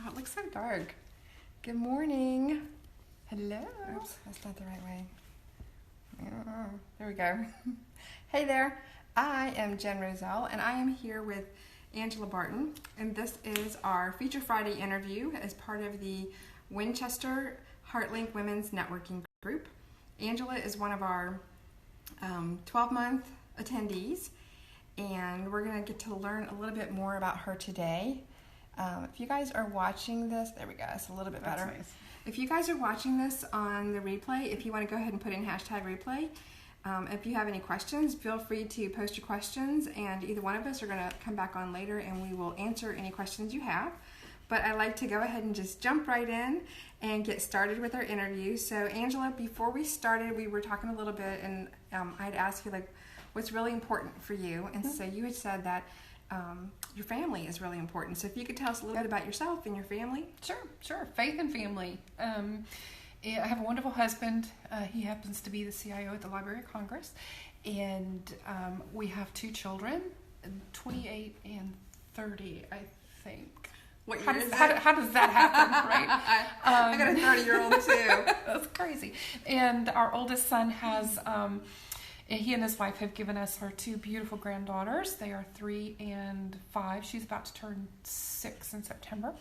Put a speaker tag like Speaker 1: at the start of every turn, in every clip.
Speaker 1: Oh, it looks so dark. Good morning. Hello.
Speaker 2: Oops, that's not the right way.
Speaker 1: There we go. Hey there. I am Jen Roselle, and I am here with Angela Barton, and this is our Feature Friday interview as part of the Winchester HeartLink Women's Networking Group. Angela is one of our 12-month attendees, and we're going to get to learn a little bit more about her today. If you guys are watching this, there we go, it's a little bit better.
Speaker 2: That's nice.
Speaker 1: If you guys are watching this on the replay, if you want to go ahead and put in hashtag replay, if you have any questions, feel free to post your questions, and either one of us are going to come back on later and we will answer any questions you have. But I'd like to go ahead and just jump right in and get started with our interview. So Angela, before we started, we were talking a little bit, and I'd asked you like what's really important for you, and so you had said that your family is really important. So if you could tell us a little bit about yourself and your family.
Speaker 2: Sure. Faith and family. I have a wonderful husband. He happens to be the CIO at the Library of Congress. And we have two children, 28 and 30, I think.
Speaker 1: What year is that?
Speaker 2: How does that happen, right?
Speaker 1: I got a 30-year-old too.
Speaker 2: That's crazy. And our oldest son has... he and his wife have given us our two beautiful granddaughters. They are 3 and 5. She's about to turn 6 in September.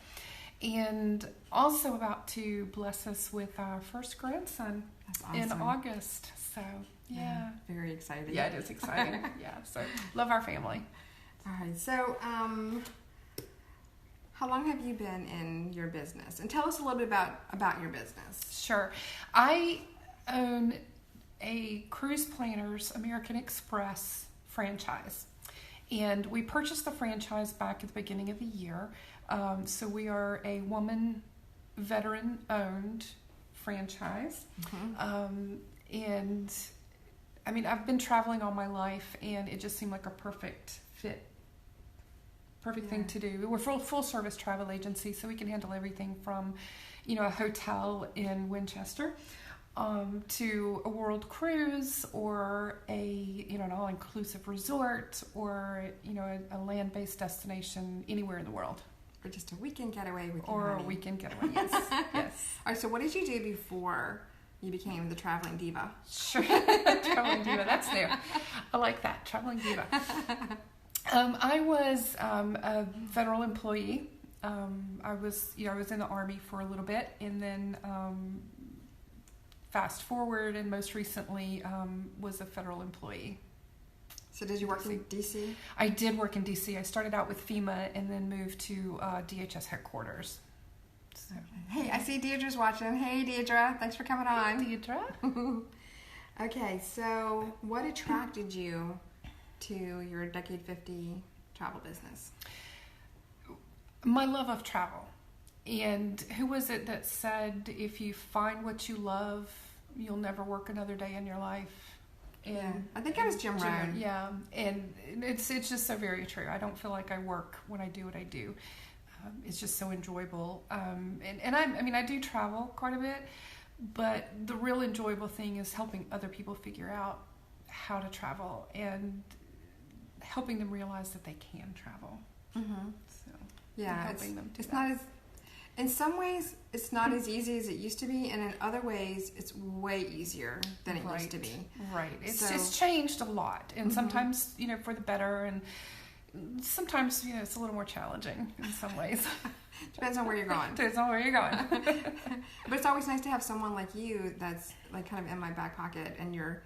Speaker 2: And also about to bless us with our first grandson in August. So, yeah.
Speaker 1: Very exciting.
Speaker 2: Yeah, it is exciting. So love our family.
Speaker 1: All right. So, how long have you been in your business? And tell us a little bit about your business.
Speaker 2: Sure. I own a Cruise Planners American Express franchise, and we purchased the franchise back at the beginning of the year. So we are a woman veteran owned franchise. And I mean, I've been traveling all my life, and it just seemed like a perfect thing to do. We're full service travel agency, so we can handle everything from, a hotel in Winchester to a world cruise, or an all-inclusive resort, or a land-based destination anywhere in the world,
Speaker 1: or just a weekend getaway with you,
Speaker 2: or
Speaker 1: honey.
Speaker 2: a weekend getaway. Yes.
Speaker 1: All right. So, what did you do before you became the traveling diva?
Speaker 2: Sure, traveling diva. That's new. I like that, traveling diva. I was a federal employee. I was in the Army for a little bit, and then. Fast forward, and most recently was a federal employee.
Speaker 1: So did you work in D.C.?
Speaker 2: I did work in D.C. I started out with FEMA and then moved to DHS headquarters. So.
Speaker 1: Hey, I see Deidre's watching. Hey, Deidre. Thanks for coming on.
Speaker 2: Hey, Deidre.
Speaker 1: Okay, so what attracted you to your Decade 50 travel business?
Speaker 2: My love of travel. And who was it that said, if you find what you love, you'll never work another day in your life? And
Speaker 1: I think it was Jim Rohn.
Speaker 2: Yeah, and it's just so very true. I don't feel like I work when I do what I do. It's just so enjoyable. And I do travel quite a bit, but the real enjoyable thing is helping other people figure out how to travel and helping them realize that they can travel.
Speaker 1: Mm-hmm.
Speaker 2: So,
Speaker 1: yeah,
Speaker 2: helping them do
Speaker 1: it's
Speaker 2: that.
Speaker 1: not as. In some ways, it's not as easy as it used to be, and in other ways, it's way easier than it used to be.
Speaker 2: Right. It's changed a lot, and sometimes, for the better, and sometimes, it's a little more challenging in some ways.
Speaker 1: Depends on where you're going.
Speaker 2: Depends on where you're going.
Speaker 1: But it's always nice to have someone like you that's like kind of in my back pocket, and you're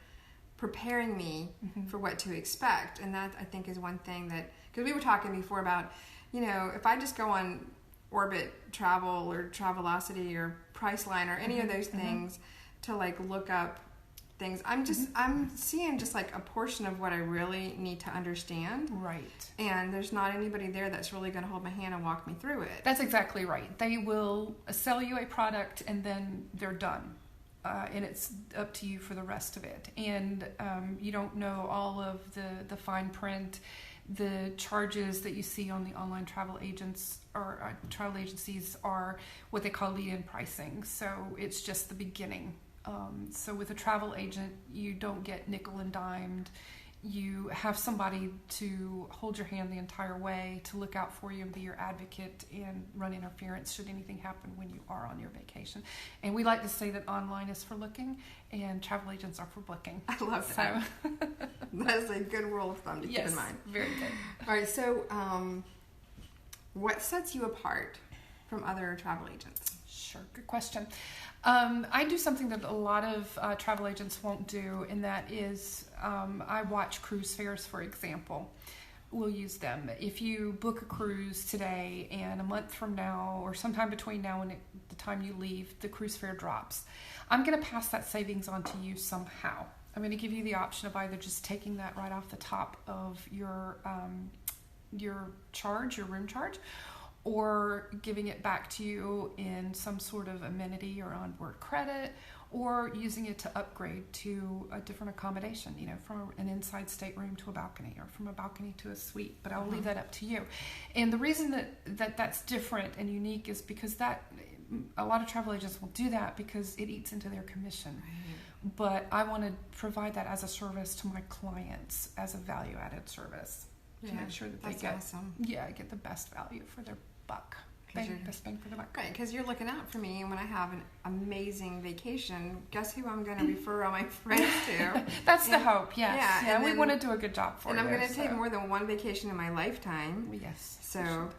Speaker 1: preparing me for what to expect. And that, I think, is one thing that, because we were talking before about, if I just go on Orbit Travel or Travelocity or Priceline or any of those things to like look up things, I'm seeing just like a portion of what I really need to understand.
Speaker 2: Right.
Speaker 1: And there's not anybody there that's really going to hold my hand and walk me through it.
Speaker 2: That's exactly right. They will sell you a product and then they're done. And it's up to you for the rest of it. And you don't know all of the fine print. The charges that you see on the online travel agents or travel agencies are what they call lead-in pricing. So it's just the beginning. So with a travel agent, you don't get nickel and dimed. you have somebody to hold your hand the entire way, to look out for you and be your advocate and run interference should anything happen when you are on your vacation. And we like to say that online is for looking and travel agents are for booking.
Speaker 1: I love that. That is a good rule of thumb to keep in mind.
Speaker 2: Very good.
Speaker 1: All right, so what sets you apart from other travel agents?
Speaker 2: Sure, good question. I do something that a lot of travel agents won't do, and that is I watch cruise fares, for example. We'll use them. If you book a cruise today and a month from now or sometime between now and the time you leave, the cruise fare drops, I'm going to pass that savings on to you somehow. I'm going to give you the option of either just taking that right off the top of your charge, your room charge, or giving it back to you in some sort of amenity or onboard credit, or using it to upgrade to a different accommodation, from an inside stateroom to a balcony, or from a balcony to a suite. But I'll leave that up to you. And the reason that's different and unique is because a lot of travel agents will do that because it eats into their commission. Right. But I want to provide that as a service to my clients as a value-added service to make sure that they get the best value for their buck. Best bang for the buck.
Speaker 1: Right, because you're looking out for me, and when I have an amazing vacation, guess who I'm going to refer all my friends to?
Speaker 2: That's the hope, yes. Yeah, and we want to do a good job for you.
Speaker 1: And I'm going to take more than one vacation in my lifetime.
Speaker 2: Yes.
Speaker 1: So,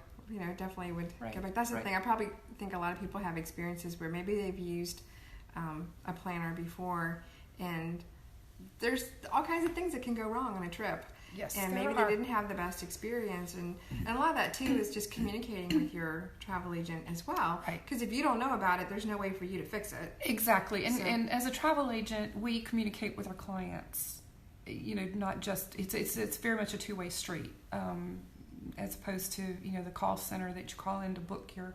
Speaker 1: definitely would go back. That's the thing. I probably think a lot of people have experiences where maybe they've used a planner before, and there's all kinds of things that can go wrong on a trip.
Speaker 2: Yes,
Speaker 1: and maybe they didn't have the best experience, and a lot of that too is just communicating with your travel agent as well.
Speaker 2: Right.
Speaker 1: Because if you don't know about it, there's no way for you to fix it.
Speaker 2: Exactly, and as a travel agent, we communicate with our clients. Not just it's very much a two-way street, as opposed to the call center that you call in to book your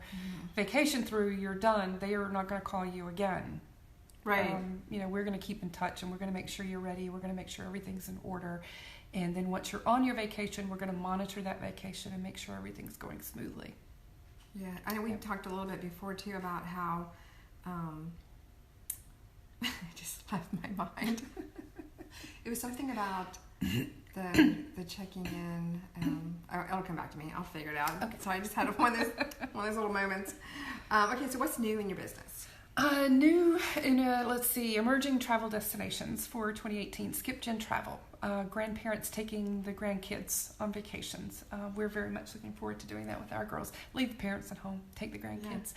Speaker 2: vacation through. You're done. They are not going to call you again.
Speaker 1: Right.
Speaker 2: We're going to keep in touch, and we're going to make sure you're ready. We're going to make sure everything's in order. And then once you're on your vacation, we're going to monitor that vacation and make sure everything's going smoothly.
Speaker 1: Yeah, I know we talked a little bit before too about how it just left my mind. It was something about the checking in. It'll come back to me. I'll figure it out. Okay. So I just had one of those little moments. Okay, so what's new in your business?
Speaker 2: New in emerging travel destinations for 2018. Skip Gen Travel. Grandparents taking the grandkids on vacations. We're very much looking forward to doing that with our girls. Leave the parents at home, take the grandkids.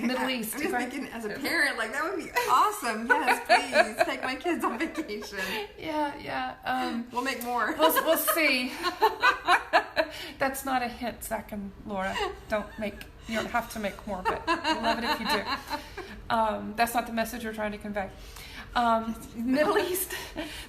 Speaker 2: Middle East.
Speaker 1: I'm just thinking, as a parent, that would be awesome. Yes, please take my kids on vacation.
Speaker 2: Yeah.
Speaker 1: We'll make more.
Speaker 2: We'll see. That's not a hint, Zach and Laura. You don't have to make more, but I love it if you do. That's not the message we're trying to convey. Middle East.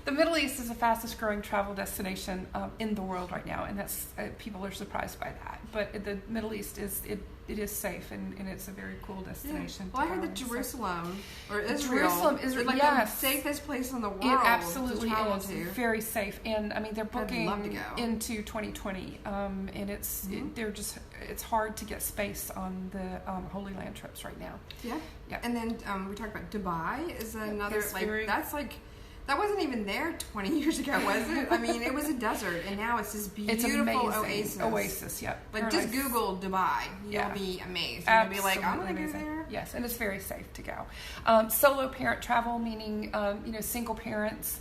Speaker 2: The Middle East is the fastest growing travel destination in the world right now, and that's people are surprised by that. But the Middle East it is safe, and it's a very cool destination.
Speaker 1: Well, I heard that Jerusalem or Israel
Speaker 2: is
Speaker 1: like the safest place in the world.
Speaker 2: It absolutely
Speaker 1: to travel
Speaker 2: is
Speaker 1: to.
Speaker 2: Very safe, and they're booking
Speaker 1: I'd love to go.
Speaker 2: into 2020, and it's hard to get space on the Holy Land trips right now.
Speaker 1: Yeah. And then we talked about Dubai is another that wasn't even there 20 years ago, was it? It was a desert, and now it's this beautiful oasis.
Speaker 2: Yep.
Speaker 1: Just Google Dubai. You'll be amazed.
Speaker 2: Absolutely.
Speaker 1: You'll be like, I'm going to go there.
Speaker 2: Yes, and it's very safe to go. Solo parent travel, meaning, single parents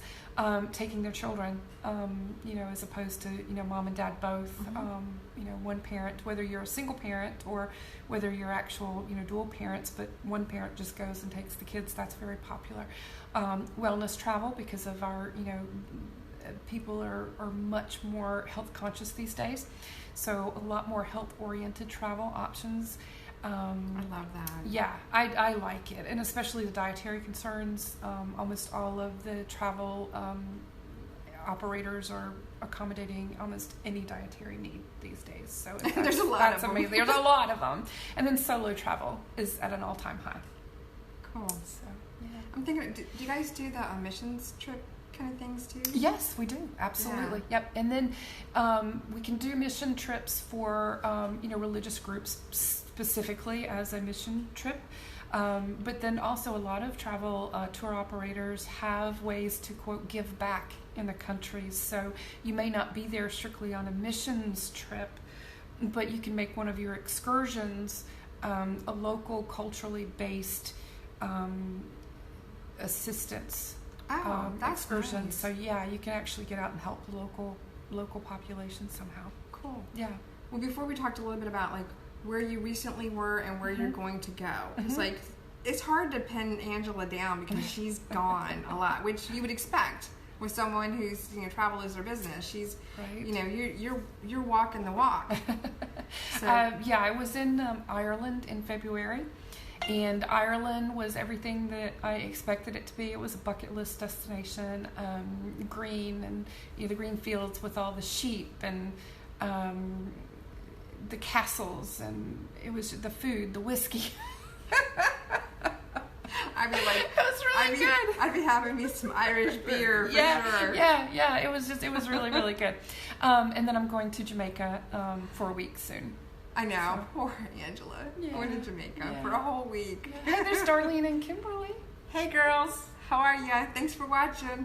Speaker 2: taking their children, as opposed to, mom and dad both. One parent, whether you're a single parent or whether you're actual, dual parents, but one parent just goes and takes the kids. That's very popular. Wellness travel, because of our, people are much more health conscious these days. So a lot more health oriented travel options.
Speaker 1: I love that.
Speaker 2: Yeah, I like it, and especially the dietary concerns. Almost all of the travel operators are accommodating almost any dietary need these days. So
Speaker 1: there's a lot of them.
Speaker 2: Amazing. There's a lot of them. And then solo travel is at an all-time high.
Speaker 1: Cool.
Speaker 2: So, yeah.
Speaker 1: I'm thinking, do you guys do the missions trip kind of things too?
Speaker 2: Yes, we do. Absolutely. Yeah. Yep. And then we can do mission trips for religious groups, specifically as a mission trip. But then also a lot of travel tour operators have ways to, quote, give back in the countries. So you may not be there strictly on a missions trip, but you can make one of your excursions a local, culturally based assistance
Speaker 1: that's
Speaker 2: excursion.
Speaker 1: nice.
Speaker 2: So yeah, you can actually get out and help the local population somehow.
Speaker 1: Cool.
Speaker 2: Yeah.
Speaker 1: Well, before we talked a little bit about like where you recently were and where you're going to go, because like it's hard to pin Angela down because she's gone a lot, which you would expect with someone who's travel is their business. She's
Speaker 2: right.
Speaker 1: You're walking the walk. So.
Speaker 2: Yeah, I was in Ireland in February, and Ireland was everything that I expected it to be. It was a bucket list destination, green, and the green fields with all the sheep and the castles, and it was the food, the whiskey.
Speaker 1: I'd be like,
Speaker 2: it was really good.
Speaker 1: I'd be having me some Irish beer for sure.
Speaker 2: Yeah. It was really, really good. And then I'm going to Jamaica for a week soon.
Speaker 1: I know. So, poor Angela. Yeah. Going to Jamaica for a whole week.
Speaker 2: Yeah. Hey, there's Darlene and Kimberly.
Speaker 1: Hey, girls. How are you? Thanks for watching. Yeah.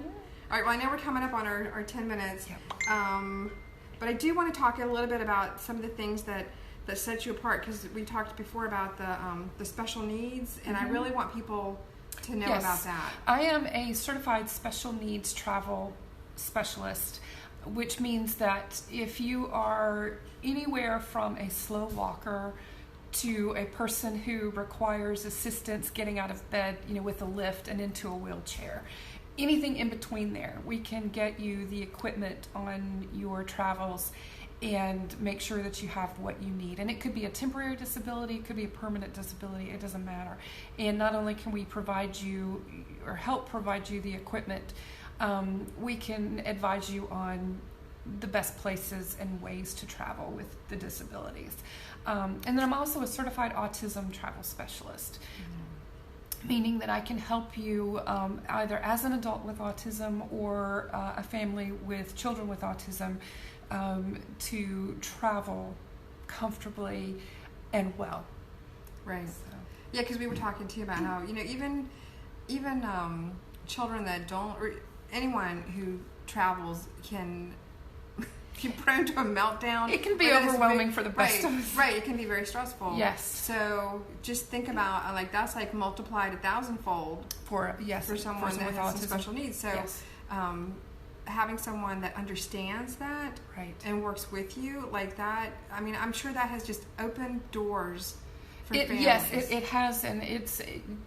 Speaker 1: All right, well, I know we're coming up on our 10 minutes. Yep. But I do want to talk a little bit about some of the things that set you apart, because we talked before about the special needs, and I really want people to know about that.
Speaker 2: I am a certified special needs travel specialist, which means that if you are anywhere from a slow walker to a person who requires assistance getting out of bed, with a lift and into a wheelchair, anything in between there, we can get you the equipment on your travels and make sure that you have what you need. And it could be a temporary disability, it could be a permanent disability, it doesn't matter. And not only can we provide you or help provide you the equipment, we can advise you on the best places and ways to travel with the disabilities. And then I'm also a certified autism travel specialist. Meaning that I can help you either as an adult with autism or a family with children with autism to travel comfortably and well.
Speaker 1: Right. So. Yeah, because we were talking to you about how even children that don't, or anyone who travels can be prone to a meltdown.
Speaker 2: It can be overwhelming for the best of us.
Speaker 1: Right, it can be very stressful.
Speaker 2: Yes.
Speaker 1: So just think about that's like multiplied 1,000-fold
Speaker 2: for
Speaker 1: someone that has some special needs. So having someone that understands that and works with you like that, I mean, I'm sure that has just opened doors for families.
Speaker 2: Yes, it has, and it's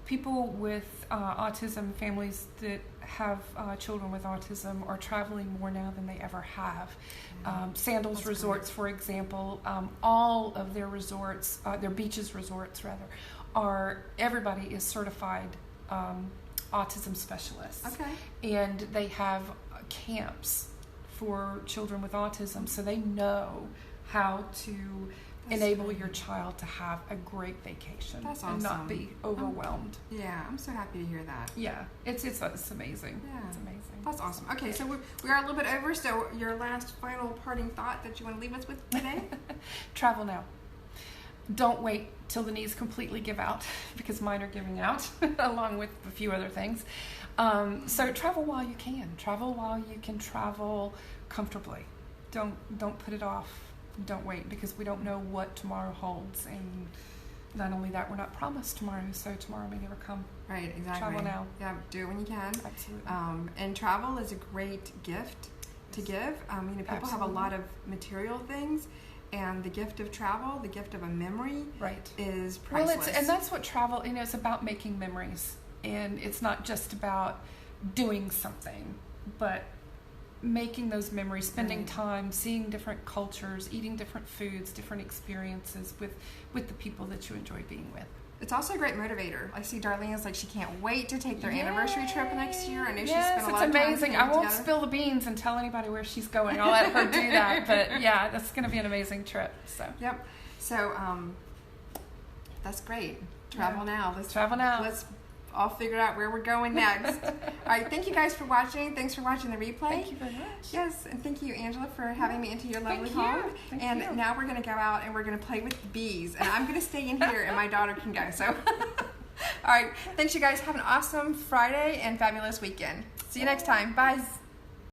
Speaker 2: people with autism, families that have children with autism are traveling more now than they ever have. Sandals That's Resorts, for example, all of their resorts, their beaches resorts rather, everybody is certified autism specialists.
Speaker 1: Okay.
Speaker 2: And they have camps for children with autism, so they know how to enable your child to have a great vacation.
Speaker 1: That's awesome.
Speaker 2: And not be overwhelmed.
Speaker 1: I'm so happy to hear that.
Speaker 2: Yeah, it's amazing.
Speaker 1: Yeah,
Speaker 2: it's amazing.
Speaker 1: That's awesome. Okay, so we are a little bit over. So your last final parting thought that you want to leave us with today?
Speaker 2: Travel now. Don't wait till the knees completely give out, because mine are giving out along with a few other things. So travel while you can. Travel while you can travel comfortably. Don't put it off. Don't wait, because we don't know what tomorrow holds, and not only that, we're not promised tomorrow, so tomorrow may never come.
Speaker 1: Right, exactly.
Speaker 2: Travel now.
Speaker 1: Yeah, do it when you can.
Speaker 2: Absolutely.
Speaker 1: And travel is a great gift to give. People have a lot of material things, and the gift of travel, the gift of a memory, is priceless.
Speaker 2: Well, and that's what travel, it's about making memories, and it's not just about doing something, but making those memories, spending time, seeing different cultures, eating different foods, different experiences with the people that you enjoy being with.
Speaker 1: It's also a great motivator. I see Darlene is like she can't wait to take their anniversary trip next year. I know she spent a lot of time.
Speaker 2: It's amazing. I won't spill the beans and tell anybody where she's going. I'll let her do that. But yeah, that's going to be an amazing trip. So.
Speaker 1: Yep. So that's great. Travel now.
Speaker 2: Travel now.
Speaker 1: Let's all figured out where we're going next. All right, thank you guys for watching. Thanks for watching the replay.
Speaker 2: Thank you very much.
Speaker 1: Yes, and thank you, Angela, for having me into your lovely
Speaker 2: Thank
Speaker 1: home.
Speaker 2: you. Thank
Speaker 1: And
Speaker 2: you.
Speaker 1: now we're going to go out and we're going to play with the bees. And I'm going to stay in here and my daughter can go. So, all right, thanks you guys. Have an awesome Friday and fabulous weekend. See you next time. Bye.